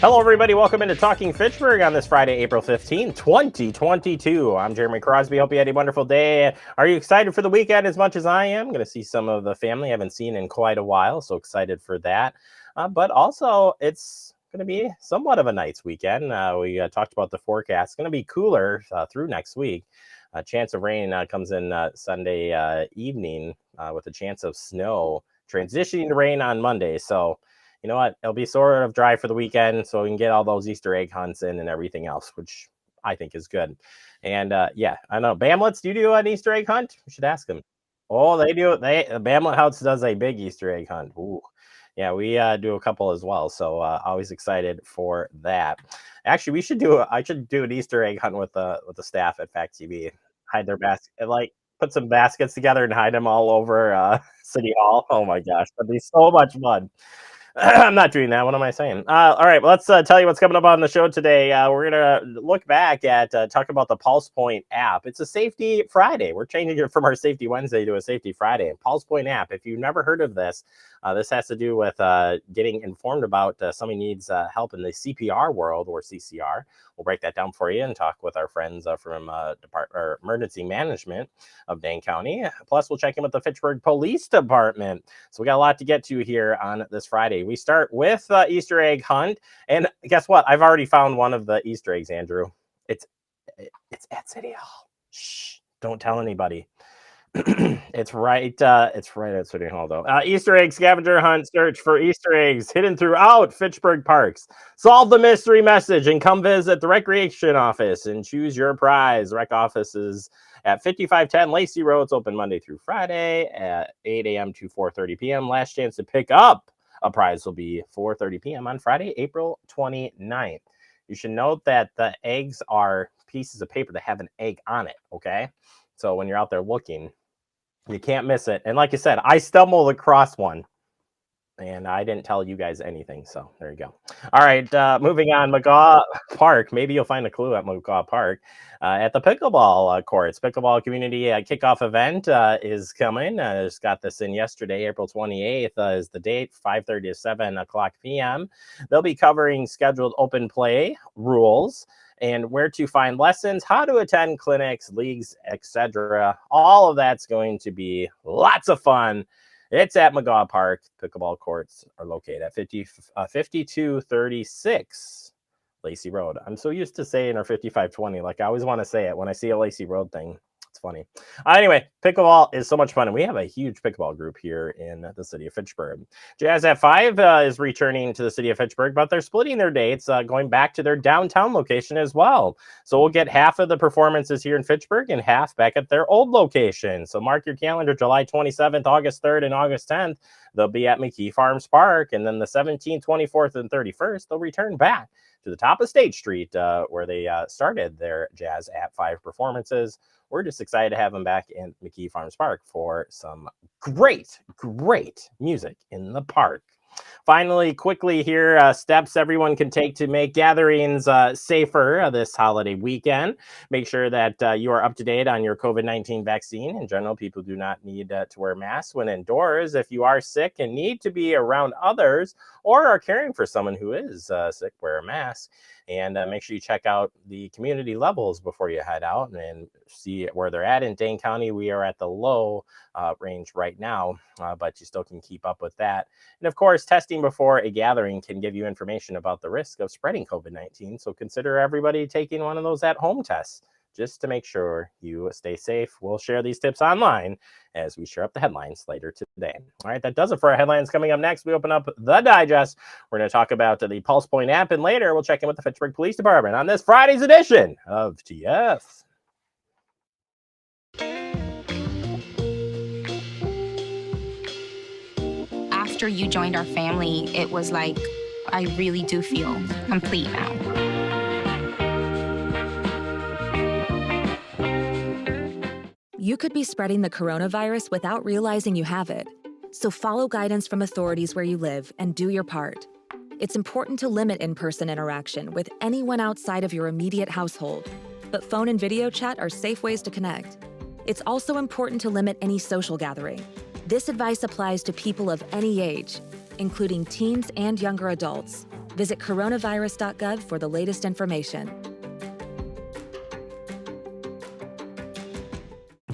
Hello, everybody. Welcome into Talking Fitchburg on this Friday, April 15th, 2022. I'm Jeremy Crosby. Hope you had a wonderful day. Are you excited for the weekend as much as I am? Going to see some of the family I haven't seen in quite a while, so excited for that. But also, it's going to be somewhat of a nice weekend. We talked about the forecast. It's going to be cooler through next week. A chance of rain comes in Sunday evening with a chance of snow, transitioning to rain on Monday. So, you know what? It'll be sort of dry for the weekend, so we can get all those Easter egg hunts in and everything else, which I think is good. And yeah, I know Bamlets. Do you do an Easter egg hunt? We should ask them. Oh, they do. Bamlet House does a big Easter egg hunt. Ooh. Yeah, we do a couple as well. So always excited for that. Actually, we should do. I should do an Easter egg hunt with the staff at Fact TV. Hide their basket, like put some baskets together and hide them all over City Hall. Oh my gosh, that'd be so much fun. I'm not doing that. What am I saying? All right, well, let's tell you what's coming up on the show today. We're going to look back at talk about the Pulsepoint app. It's a Safety Friday. We're changing it from our Safety Wednesday to a Safety Friday. Pulsepoint app. If you've never heard of this, this has to do with getting informed about somebody needs help in the CPR world or CCR. We'll break that down for you and talk with our friends from Emergency Management of Dane County. Plus, we'll check in with the Fitchburg Police Department. So we got a lot to get to here on this Friday. We start with Easter egg hunt, and guess what? I've already found one of the Easter eggs, Andrew. It's at City Hall. Shh! Don't tell anybody. It's right at City Hall, though. Easter egg scavenger hunt. Search for Easter eggs hidden throughout Fitchburg parks. Solve the mystery message and come visit the recreation office and choose your prize. Rec office is at 5510 Lacey Road. It's open Monday through Friday at 8 a.m. to 4:30 p.m. Last chance to pick up a prize will be 4:30 p.m. on Friday, April 29th. You should note that the eggs are pieces of paper that have an egg on it, okay? So when you're out there looking, you can't miss it. And like I said, I stumbled across one and I didn't tell you guys anything. So there you go. All right, moving on. McGaw Park. Maybe you'll find a clue at McGaw Park. At the pickleball courts, pickleball community kickoff event is coming. Just got this in yesterday, April 28th is the date, 5:30 to 7 o'clock p.m. They'll be covering scheduled open play rules and where to find lessons, how to attend clinics, leagues, etc. All of that's going to be lots of fun. It's at McGaw Park. Pickleball courts are located at 5236 Lacey Road. I'm so used to saying or 5520. Like I always want to say it when I see a Lacey Road thing. It's funny. Anyway, pickleball is so much fun, and we have a huge pickleball group here in the city of Fitchburg. Jazz at 5 is returning to the city of Fitchburg, but they're splitting their dates, going back to their downtown location as well. So we'll get half of the performances here in Fitchburg and half back at their old location. So mark your calendar, July 27th, August 3rd, and August 10th. They'll be at McKee Farms Park, and then the 17th, 24th, and 31st, they'll return back to the top of State Street, where they started their Jazz at 5 performances. We're just excited to have them back in McKee Farms Park for some great music in the park. Finally, quickly here, steps everyone can take to make gatherings safer this holiday weekend. Make sure that you are up to date on your COVID-19 vaccine. In general, people do not need to wear masks when indoors. If you are sick and need to be around others or are caring for someone who is sick, wear a mask. And make sure you check out the community levels before you head out and see where they're at. In Dane County, we are at the low range right now, but you still can keep up with that. And of course, testing before a gathering can give you information about the risk of spreading COVID-19. So consider everybody taking one of those at-home tests just to make sure you stay safe. We'll share these tips online as we share up the headlines later today. All right, that does it for our headlines. Coming up next, we open up the digest. We're going to talk about the Pulsepoint app, and later we'll check in with the Fitchburg Police Department on this Friday's edition of TF. After you joined our family, it was like, I really do feel complete now. You could be spreading the coronavirus without realizing you have it. So follow guidance from authorities where you live and do your part. It's important to limit in-person interaction with anyone outside of your immediate household, but phone and video chat are safe ways to connect. It's also important to limit any social gathering. This advice applies to people of any age, including teens and younger adults. Visit coronavirus.gov for the latest information.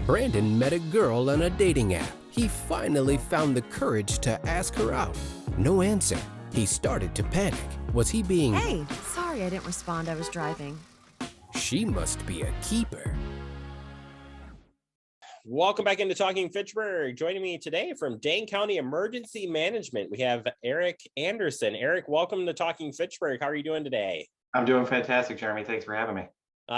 Brandon met a girl on a dating app. He finally found the courage to ask her out. No answer. He started to panic. Was he being... Hey, sorry I didn't respond. I was driving. She must be a keeper. Welcome back into Talking Fitchburg. Joining me today from Dane County Emergency Management, we have Eric Anderson. Eric, welcome to Talking Fitchburg. How are you doing today? I'm doing fantastic, Jeremy. Thanks for having me.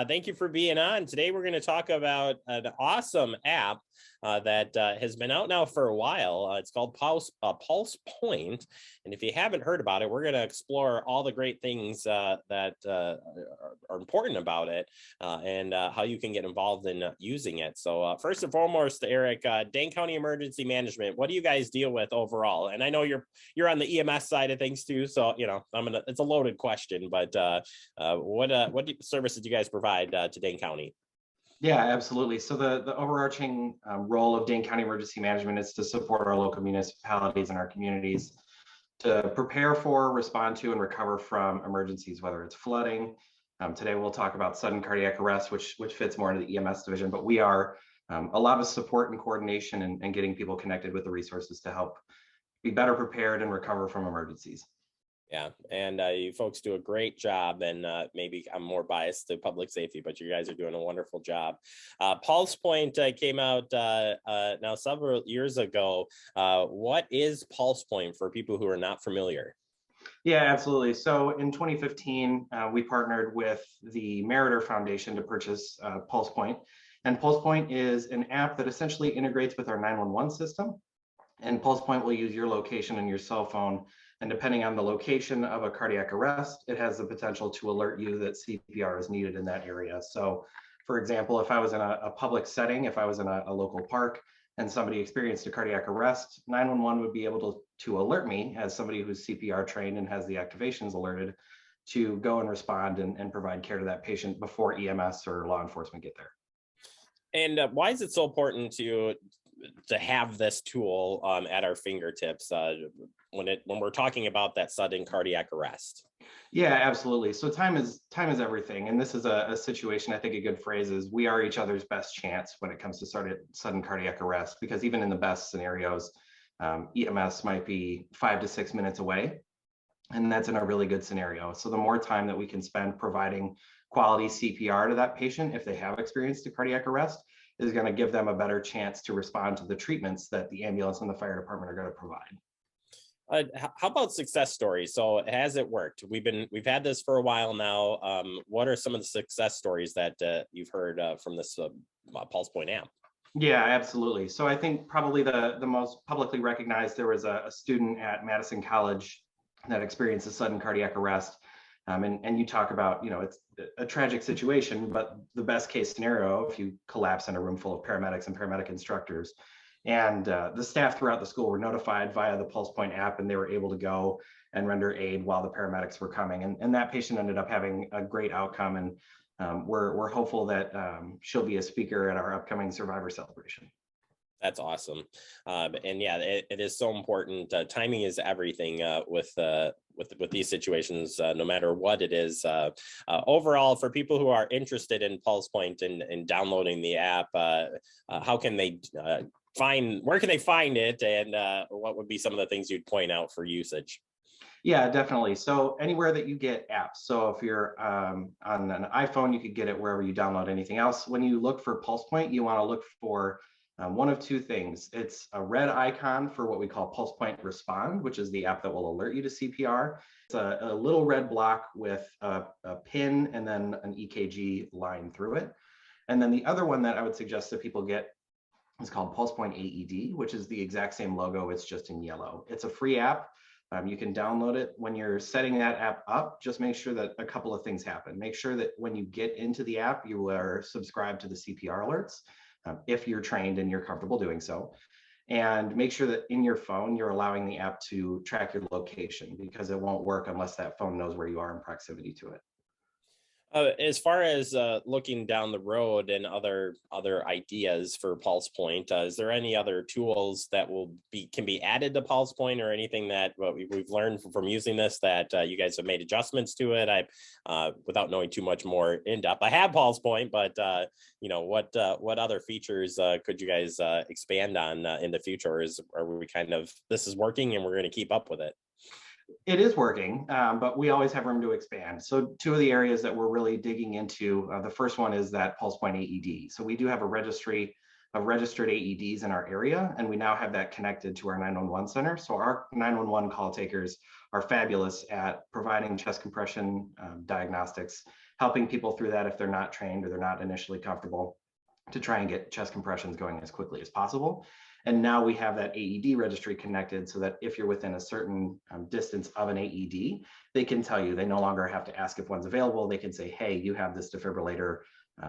Thank you for being on. Today, we're going to talk about an awesome app that has been out now for a while. It's called Pulsepoint. And if you haven't heard about it, we're going to explore all the great things that are important about it and how you can get involved in using it. So first and foremost, Eric, Dane County Emergency Management, what do you guys deal with overall? And I know you're on the EMS side of things too. So, it's a loaded question, but what services do you guys provide to Dane County? Yeah, absolutely. So the overarching role of Dane County Emergency Management is to support our local municipalities and our communities to prepare for, respond to, and recover from emergencies, whether it's flooding. Today we'll talk about sudden cardiac arrest, which fits more into the EMS division, but we are a lot of support and coordination and getting people connected with the resources to help be better prepared and recover from emergencies. Yeah, and you folks do a great job, and maybe I'm more biased to public safety, but you guys are doing a wonderful job. Pulsepoint came out now several years ago. What is Pulsepoint for people who are not familiar? Yeah, absolutely. So in 2015, we partnered with the Meritor Foundation to purchase Pulsepoint. And Pulsepoint is an app that essentially integrates with our 911 system. And Pulsepoint will use your location and your cell phone. And depending on the location of a cardiac arrest, it has the potential to alert you that CPR is needed in that area. So for example, if I was in a public setting, if I was in a local park and somebody experienced a cardiac arrest, 911 would be able to alert me as somebody who's CPR trained and has the activations alerted to go and respond and provide care to that patient before EMS or law enforcement get there. And why is it so important to have this tool at our fingertips when we're talking about that sudden cardiac arrest? Yeah, absolutely. So time is everything. And this is a situation, I think a good phrase is we are each other's best chance when it comes to sudden cardiac arrest, because even in the best scenarios, EMS might be 5 to 6 minutes away. And that's in a really good scenario. So the more time that we can spend providing quality CPR to that patient, if they have experienced a cardiac arrest, is going to give them a better chance to respond to the treatments that the ambulance and the fire department are going to provide. How about success stories? So has it worked? We've had this for a while now. What are some of the success stories that you've heard from this Pulsepoint app? Yeah, absolutely. So I think probably the most publicly recognized, there was a student at Madison College that experienced a sudden cardiac arrest. And you talk about, it's a tragic situation, but the best case scenario, if you collapse in a room full of paramedics and paramedic instructors, and the staff throughout the school were notified via the Pulsepoint app, and they were able to go and render aid while the paramedics were coming. And that patient ended up having a great outcome. And we're hopeful that she'll be a speaker at our upcoming Survivor Celebration. That's awesome. And yeah, it is so important. Timing is everything with these situations, no matter what it is. Overall, for people who are interested in Pulsepoint and downloading the app, how can they where can they find it? And what would be some of the things you'd point out for usage? Yeah, definitely. So anywhere that you get apps. So if you're on an iPhone, you could get it wherever you download anything else. When you look for Pulsepoint, you want to look for one of two things. It's a red icon for what we call Pulsepoint Respond, which is the app that will alert you to CPR. It's a little red block with a pin and then an EKG line through it. And then the other one that I would suggest that people get is called Pulsepoint AED, which is the exact same logo. It's just in yellow. It's a free app. You can download it. When you're setting that app up, just make sure that a couple of things happen. Make sure that when you get into the app, you are subscribed to the CPR alerts. If you're trained and you're comfortable doing so. And make sure that in your phone, you're allowing the app to track your location, because it won't work unless that phone knows where you are in proximity to it. As far as looking down the road and other ideas for Pulsepoint, is there any other tools that can be added to Pulsepoint, or anything that we've learned from using this that you guys have made adjustments to it? Without knowing too much more in depth, I have Pulsepoint, but what other features could you guys expand on in the future? Or are we kind of, this is working and we're going to keep up with it? It is working, but we always have room to expand. So two of the areas that we're really digging into, the first one is that Pulsepoint AED. So we do have a registry of registered AEDs in our area, and we now have that connected to our 911 center. So our 911 call takers are fabulous at providing chest compression diagnostics, helping people through that if they're not trained or they're not initially comfortable, to try and get chest compressions going as quickly as possible. And now we have that AED registry connected so that if you're within a certain distance of an AED, they can tell you. They no longer have to ask if one's available. They can say, hey, you have this defibrillator,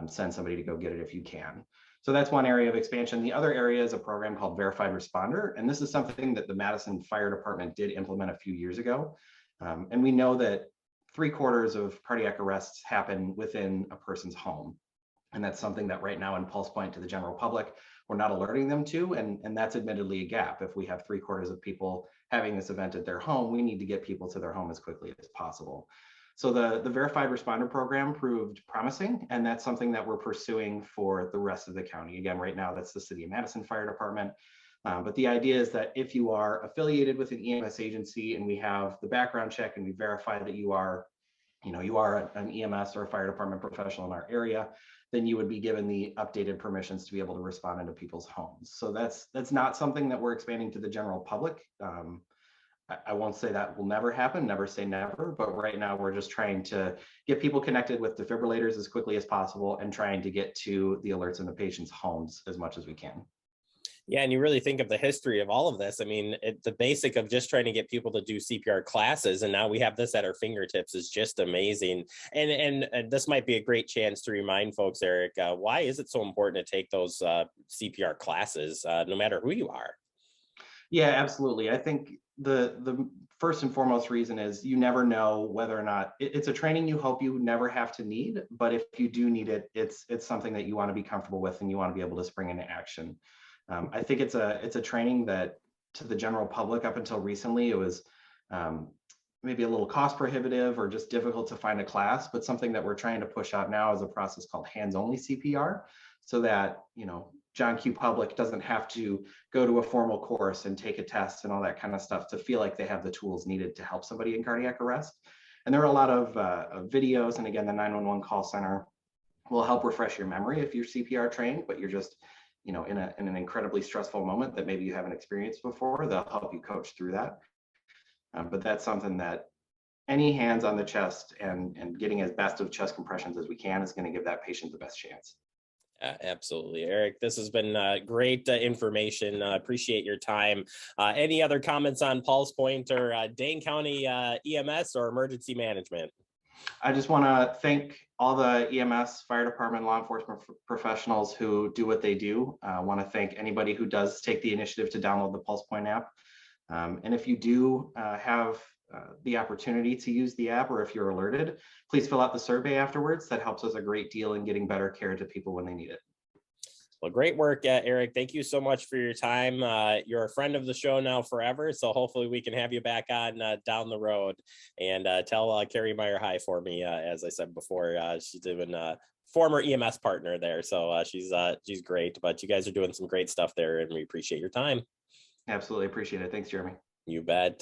send somebody to go get it if you can. So that's one area of expansion. The other area is a program called Verified Responder. And this is something that the Madison Fire Department did implement a few years ago. And we know that 3/4 of cardiac arrests happen within a person's home. And that's something that right now in Pulsepoint to the general public, we're not alerting them to, and that's admittedly a gap. If we have 3/4 of people having this event at their home, we need to get people to their home as quickly as possible. So the Verified Responder program proved promising, and that's something that we're pursuing for the rest of the county. Again, right now, that's the City of Madison Fire Department. But the idea is that if you are affiliated with an EMS agency and we have the background check and we verify that you are an EMS or a fire department professional in our area, then you would be given the updated permissions to be able to respond into people's homes. So that's not something that we're expanding to the general public. I won't say that will never happen, never say never, but right now we're just trying to get people connected with defibrillators as quickly as possible and trying to get to the alerts in the patient's homes as much as we can. Yeah, and you really think of the history of all of this. I mean, the basic of just trying to get people to do CPR classes, and now we have this at our fingertips, is just amazing. And this might be a great chance to remind folks, Eric, why is it so important to take those CPR classes, no matter who you are? Yeah, absolutely. I think the first and foremost reason is you never know whether or not it's a training you hope you never have to need, but if you do need it, it's something that you want to be comfortable with and you want to be able to spring into action. I think it's a training that to the general public up until recently, it was maybe a little cost prohibitive or just difficult to find a class, but something that we're trying to push out now is a process called hands-only CPR, so that, John Q. Public doesn't have to go to a formal course and take a test and all that kind of stuff to feel like they have the tools needed to help somebody in cardiac arrest. And there are a lot of videos, and again, the 911 call center will help refresh your memory if you're CPR trained, but you're just in an incredibly stressful moment that maybe you haven't experienced before. They'll help you coach through that. But that's something that any hands on the chest and getting as best of chest compressions as we can is going to give that patient the best chance. Absolutely, Eric. This has been great information. Appreciate your time. Any other comments on Pulsepoint or Dane County EMS or emergency management? I just want to thank all the EMS, fire department, law enforcement professionals who do what they do. I want to thank anybody who does take the initiative to download the Pulsepoint app. And if you do have the opportunity to use the app, or if you're alerted, please fill out the survey afterwards. That helps us a great deal in getting better care to people when they need it. Well, great work, Eric. Thank you so much for your time. You're a friend of the show now forever, so hopefully we can have you back on down the road. And tell Carrie Meyer hi for me. As I said before, she's even a former EMS partner there, so she's great. But you guys are doing some great stuff there, and we appreciate your time. Absolutely appreciate it. Thanks, Jeremy. You bet.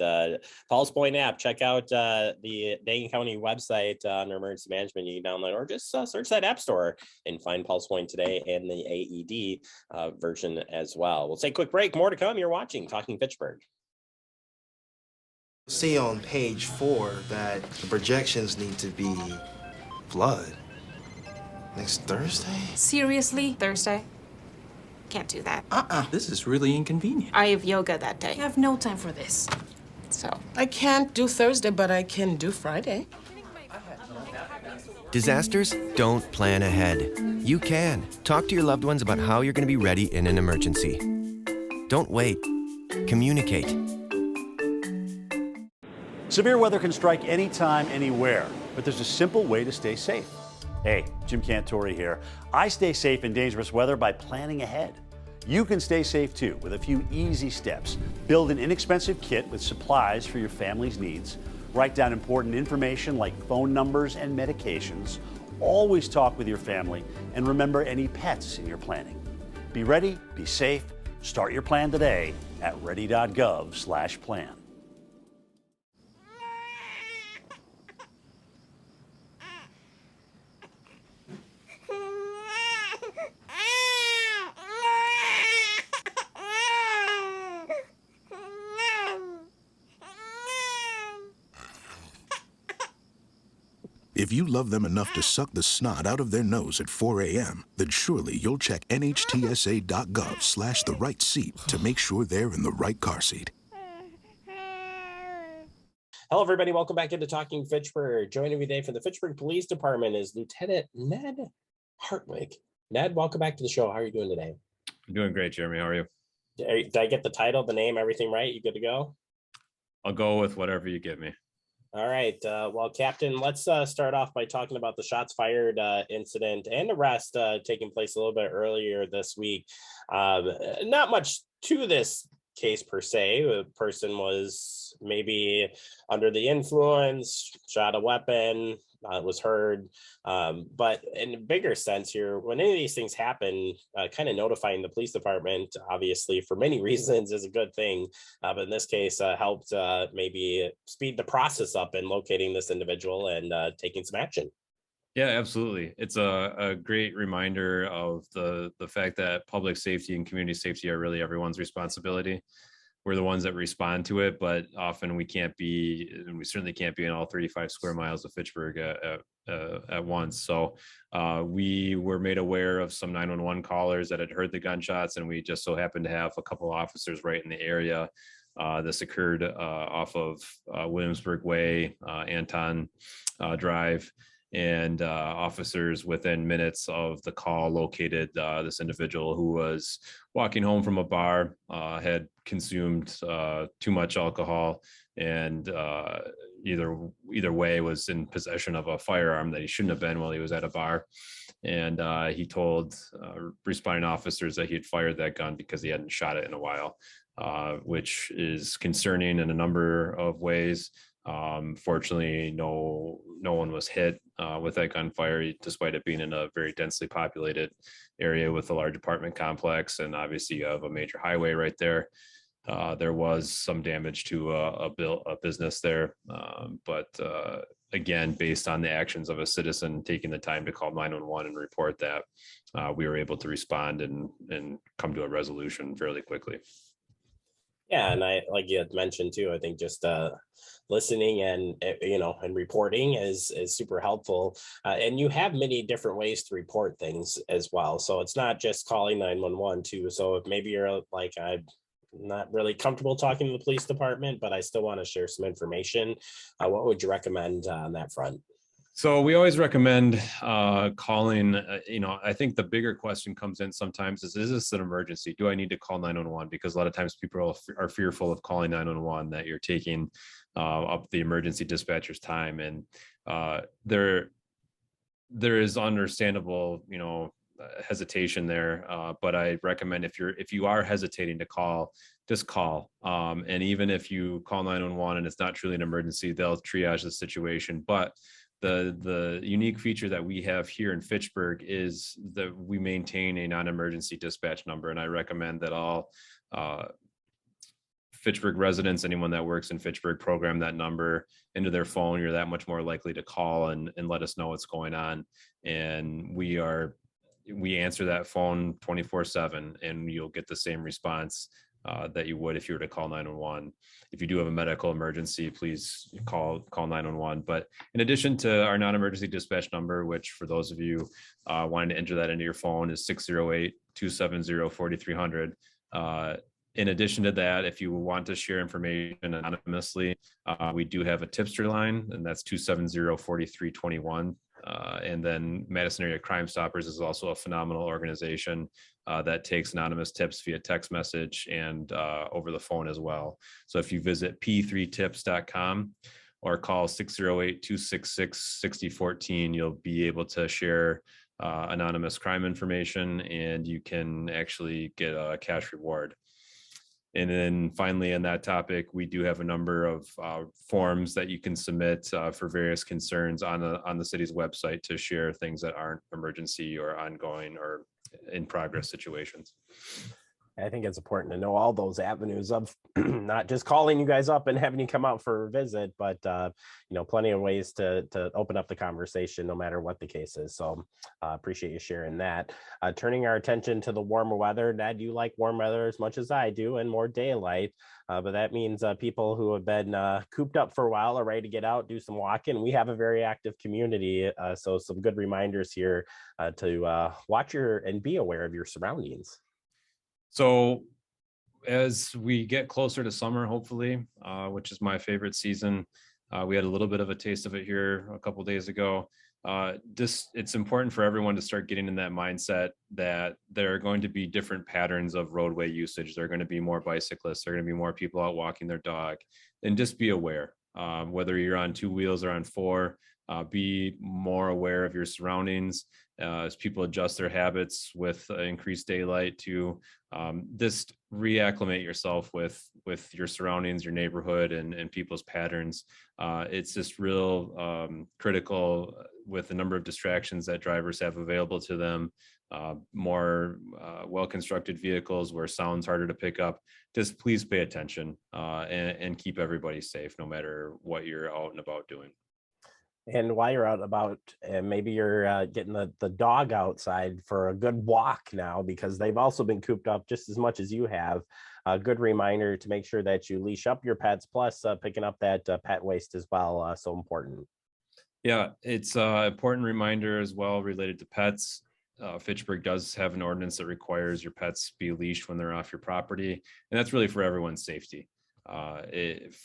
Pulsepoint app. Check out the Dane County website under emergency management. You can download or just search that app store and find Pulsepoint today and the AED version as well. We'll take a quick break. More to come. You're watching Talking Fitchburg. See on page 4 that the projections need to be blood next Thursday. Seriously? Thursday? Can't do that. This is really inconvenient. I have yoga that day. I have no time for this. So. I can't do Thursday, but I can do Friday. Disasters don't plan ahead. You can. Talk to your loved ones about how you're going to be ready in an emergency. Don't wait. Communicate. Severe weather can strike anytime, anywhere, but there's a simple way to stay safe. Hey, Jim Cantori here. I stay safe in dangerous weather by planning ahead. You can stay safe too with a few easy steps. Build an inexpensive kit with supplies for your family's needs. Write down important information like phone numbers and medications. Always talk with your family and remember any pets in your planning. Be ready, be safe. Start your plan today at ready.gov/plan. If you love them enough to suck the snot out of their nose at 4 a.m., then surely you'll check nhtsa.gov/the right seat to make sure they're in the right car seat. Hello, everybody. Welcome back into Talking Fitchburg. Joining me today from the Fitchburg Police Department is Lieutenant Ned Hartwick. Ned, welcome back to the show. How are you doing today? I'm doing great, Jeremy. How are you? Did I get the title, the name, everything right? You good to go? I'll go with whatever you give me. All right. Well, Captain, let's start off by talking about the shots fired incident and arrest taking place a little bit earlier this week. Not much to this case per se. The person was maybe under the influence, shot a weapon, was heard. But in a bigger sense here, when any of these things happen, kind of notifying the police department, obviously for many reasons, is a good thing. But in this case, helped maybe speed the process up in locating this individual and taking some action. Yeah, absolutely. It's a great reminder of the fact that public safety and community safety are really everyone's responsibility. We're the ones that respond to it, but often we can't be, and we certainly can't be in all 35 square miles of Fitchburg at once. So we were made aware of some 911 callers that had heard the gunshots, and we just so happened to have a couple of officers right in the area. This occurred off of Williamsburg Way, Anton Drive. And officers within minutes of the call located this individual who was walking home from a bar, had consumed too much alcohol, and either way was in possession of a firearm that he shouldn't have been while he was at a bar. And he told responding officers that he had fired that gun because he hadn't shot it in a while, which is concerning in a number of ways. Fortunately, no one was hit with that gunfire, despite it being in a very densely populated area with a large apartment complex. And obviously you have a major highway right there. There was some damage to a business there. But again, based on the actions of a citizen taking the time to call 911 and report that, we were able to respond and come to a resolution fairly quickly. Yeah, and I, like you had mentioned too, I think just listening and and reporting is super helpful. And you have many different ways to report things as well. So it's not just calling 911 too. So if maybe you're like, I'm not really comfortable talking to the police department, but I still want to share some information, what would you recommend on that front? So we always recommend calling, I think the bigger question comes in sometimes is this an emergency? Do I need to call 911? Because a lot of times people are fearful of calling 911, that you're taking up the emergency dispatcher's time. And there is understandable, hesitation there. But I recommend if you are hesitating to call, just call. And even if you call 911 and it's not truly an emergency, they'll triage the situation. But the unique feature that we have here in Fitchburg is that we maintain a non-emergency dispatch number. And I recommend that all Fitchburg residents, anyone that works in Fitchburg, program that number into their phone. You're that much more likely to call and let us know what's going on. And we answer that phone 24/7, and you'll get the same response that you would if you were to call 911. If you do have a medical emergency, please call 911. But in addition to our non-emergency dispatch number, which for those of you wanting to enter that into your phone is 608-270-4300. In addition to that, if you want to share information anonymously, we do have a tipster line, and that's 270-4321. And then Madison Area Crime Stoppers is also a phenomenal organization that takes anonymous tips via text message and over the phone as well. So if you visit p3tips.com, or call 608-266-6014. You'll be able to share anonymous crime information, and you can actually get a cash reward. And then finally, on that topic, we do have a number of forms that you can submit for various concerns on the city's website to share things that aren't emergency or ongoing or in progress situations. I think it's important to know all those avenues of not just calling you guys up and having you come out for a visit, but plenty of ways to open up the conversation no matter what the case is. So appreciate you sharing that. Turning our attention to the warmer weather. Ned, you like warm weather as much as I do and more daylight, but that means people who have been cooped up for a while are ready to get out, do some walking. We have a very active community, so some good reminders here to watch and be aware of your surroundings. So as we get closer to summer, hopefully, which is my favorite season, we had a little bit of a taste of it here a couple of days ago. It's important for everyone to start getting in that mindset that there are going to be different patterns of roadway usage. There are going to be more bicyclists. There are going to be more people out walking their dog, and just be aware, whether you're on 2 wheels or on 4, be more aware of your surroundings as people adjust their habits with increased daylight to just reacclimate yourself with your surroundings, your neighborhood, and people's patterns. It's just real critical with the number of distractions that drivers have available to them, more well-constructed vehicles where sound's harder to pick up. Just please pay attention and keep everybody safe no matter what you're out and about doing. And while you're out about, maybe you're getting the dog outside for a good walk now, because they've also been cooped up just as much as you have. A good reminder to make sure that you leash up your pets, plus picking up that pet waste as well. So important. Yeah, it's an important reminder as well related to pets. Fitchburg does have an ordinance that requires your pets be leashed when they're off your property, and that's really for everyone's safety.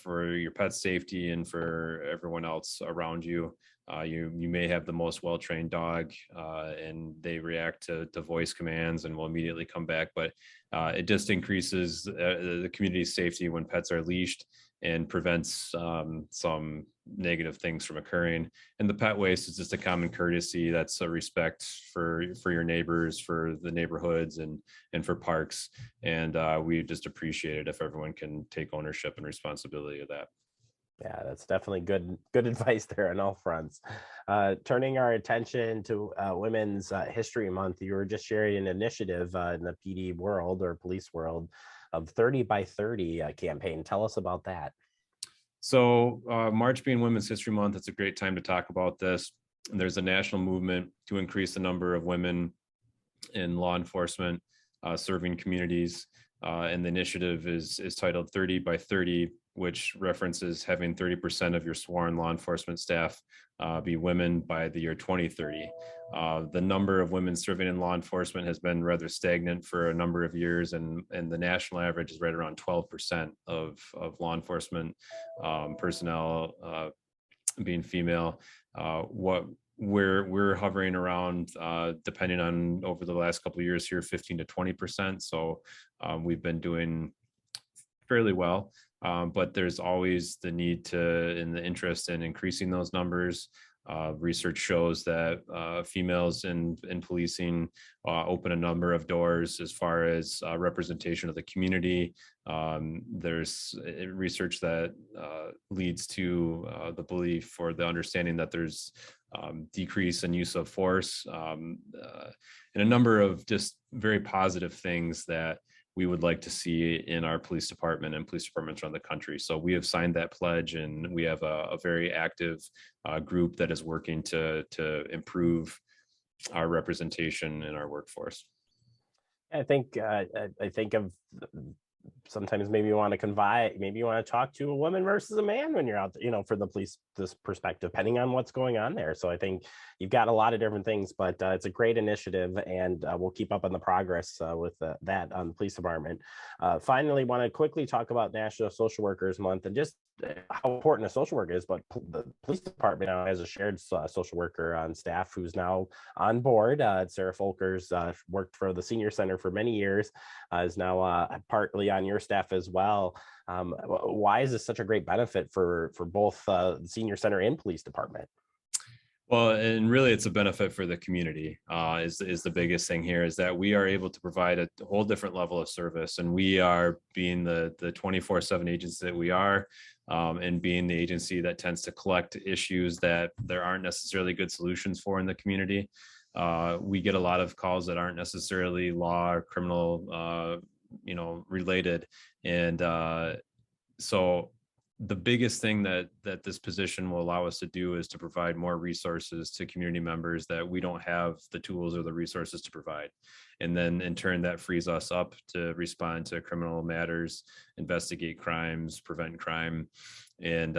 For your pet's safety and for everyone else around you. You may have the most well-trained dog and they react to voice commands and will immediately come back, but it just increases the community's safety when pets are leashed and prevents some negative things from occurring. And the pet waste is just a common courtesy. That's a respect for your neighbors, for the neighborhoods, and for parks. And we just appreciate it if everyone can take ownership and responsibility of that. Yeah, that's definitely good advice there on all fronts. Turning our attention to Women's History Month, you were just sharing an initiative in the PD world or police world of 30 by 30 campaign. Tell us about that. So March being Women's History Month, it's a great time to talk about this. There's a national movement to increase the number of women in law enforcement serving communities. And the initiative is titled 30 by 30, which references having 30% of your sworn law enforcement staff be women by the year 2030. The number of women serving in law enforcement has been rather stagnant for a number of years, and the national average is right around 12% of law enforcement personnel being female. What we're hovering around, depending on over the last couple of years here, 15 to 20%. So we've been doing fairly well. But there's always the need and the interest in increasing those numbers. Research shows that females in policing open a number of doors as far as representation of the community. There's research that leads to the belief or the understanding that there's decrease in use of force, and a number of just very positive things that we would like to see in our police department and police departments around the country. So we have signed that pledge, and we have a very active group that is working to improve our representation in our workforce. I think of sometimes maybe you want to confide, maybe you want to talk to a woman versus a man when you're out, for the police, this perspective, depending on what's going on there. So I think you've got a lot of different things, but it's a great initiative, and we'll keep up on the progress with that on the police department. Finally, want to quickly talk about National Social Workers Month and just how important a social worker is, but the police department now has a shared social worker on staff who's now on board. Sarah Folkers worked for the senior center for many years, is now partly on your staff as well. Why is this such a great benefit for both the senior center and police department? Well, and really it's a benefit for the community is the biggest thing here, is that we are able to provide a whole different level of service, and we are being the 24/7 agency that we are, and being the agency that tends to collect issues that there aren't necessarily good solutions for in the community. We get a lot of calls that aren't necessarily law or criminal related, and so the biggest thing that this position will allow us to do is to provide more resources to community members that we don't have the tools or the resources to provide. And then in turn, that frees us up to respond to criminal matters, investigate crimes, prevent crime. And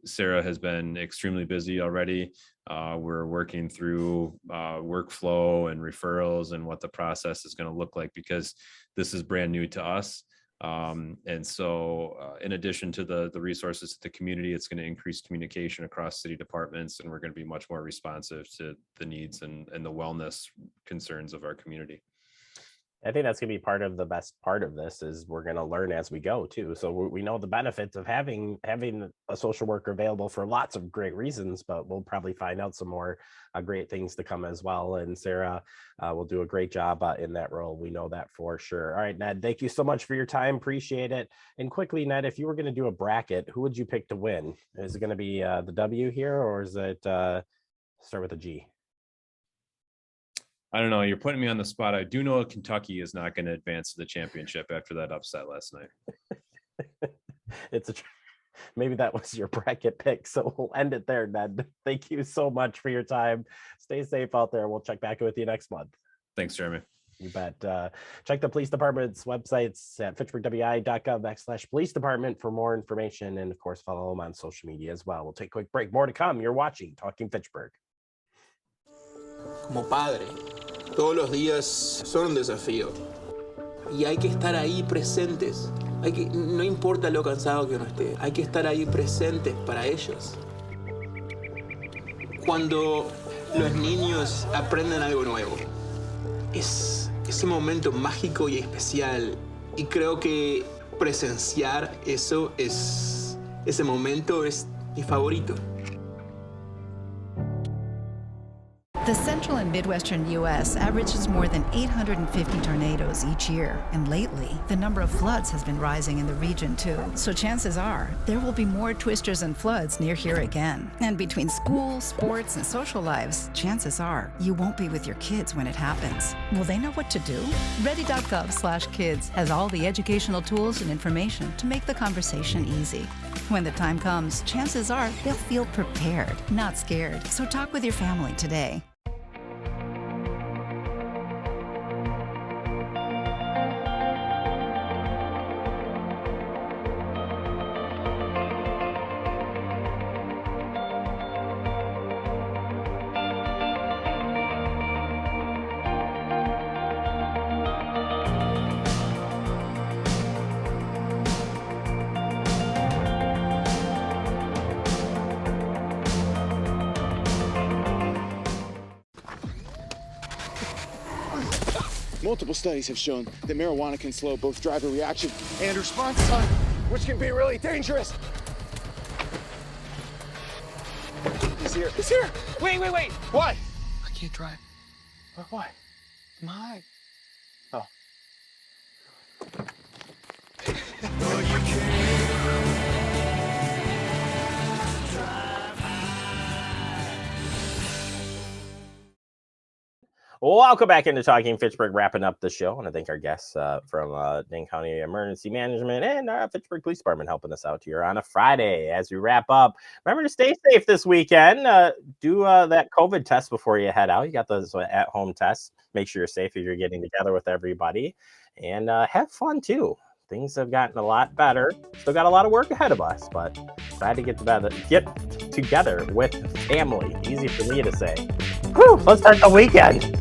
Sarah has been extremely busy already. We're working through workflow and referrals and what the process is going to look like, because this is brand new to us. And so in addition to the resources to the community, it's going to increase communication across city departments, and we're going to be much more responsive to the needs and the wellness concerns of our community. I think that's going to be part of the best part of this, is we're going to learn as we go too. So we know the benefits of having a social worker available for lots of great reasons, but we'll probably find out some more great things to come as well. And Sarah will do a great job in that role. We know that for sure. All right, Ned, thank you so much for your time. Appreciate it. And quickly, Ned, if you were going to do a bracket, who would you pick to win? Is it going to be the W here, or is it start with a G? I don't know. You're putting me on the spot. I do know Kentucky is not going to advance to the championship after that upset last night. Maybe that was your bracket pick. So we'll end it there, Ned. Thank you so much for your time. Stay safe out there. We'll check back with you next month. Thanks, Jeremy. You bet. Check the police department's websites at fitchburgwi.gov/police department for more information. And of course, follow them on social media as well. We'll take a quick break. More to come. You're watching Talking Fitchburg. Como padre, todos los días son un desafío y hay que estar ahí presentes. No importa lo cansado que uno esté, hay que estar ahí presentes para ellos. Cuando los niños aprenden algo nuevo, es ese momento mágico y especial, y creo que presenciar ese momento es mi favorito. The central and midwestern U.S. averages more than 850 tornadoes each year, and lately, the number of floods has been rising in the region too. So chances are, there will be more twisters and floods near here again. And between school, sports, and social lives, chances are, you won't be with your kids when it happens. Will they know what to do? Ready.gov/kids has all the educational tools and information to make the conversation easy. When the time comes, chances are they'll feel prepared, not scared. So talk with your family today. Multiple studies have shown that marijuana can slow both driver reaction and response time, which can be really dangerous. He's here. He's here. Wait. What? I can't drive. Why? I'm high. Oh. Welcome back into Talking Fitchburg, wrapping up the show. I want to thank our guests from Dane County Emergency Management and Fitchburg Police Department helping us out here on a Friday. As we wrap up, remember to stay safe this weekend. Do that COVID test before you head out. You got those at-home tests. Make sure you're safe if you're getting together with everybody. And have fun, too. Things have gotten a lot better. Still got a lot of work ahead of us, but glad to get together with family. Easy for me to say. Whew, let's start the weekend.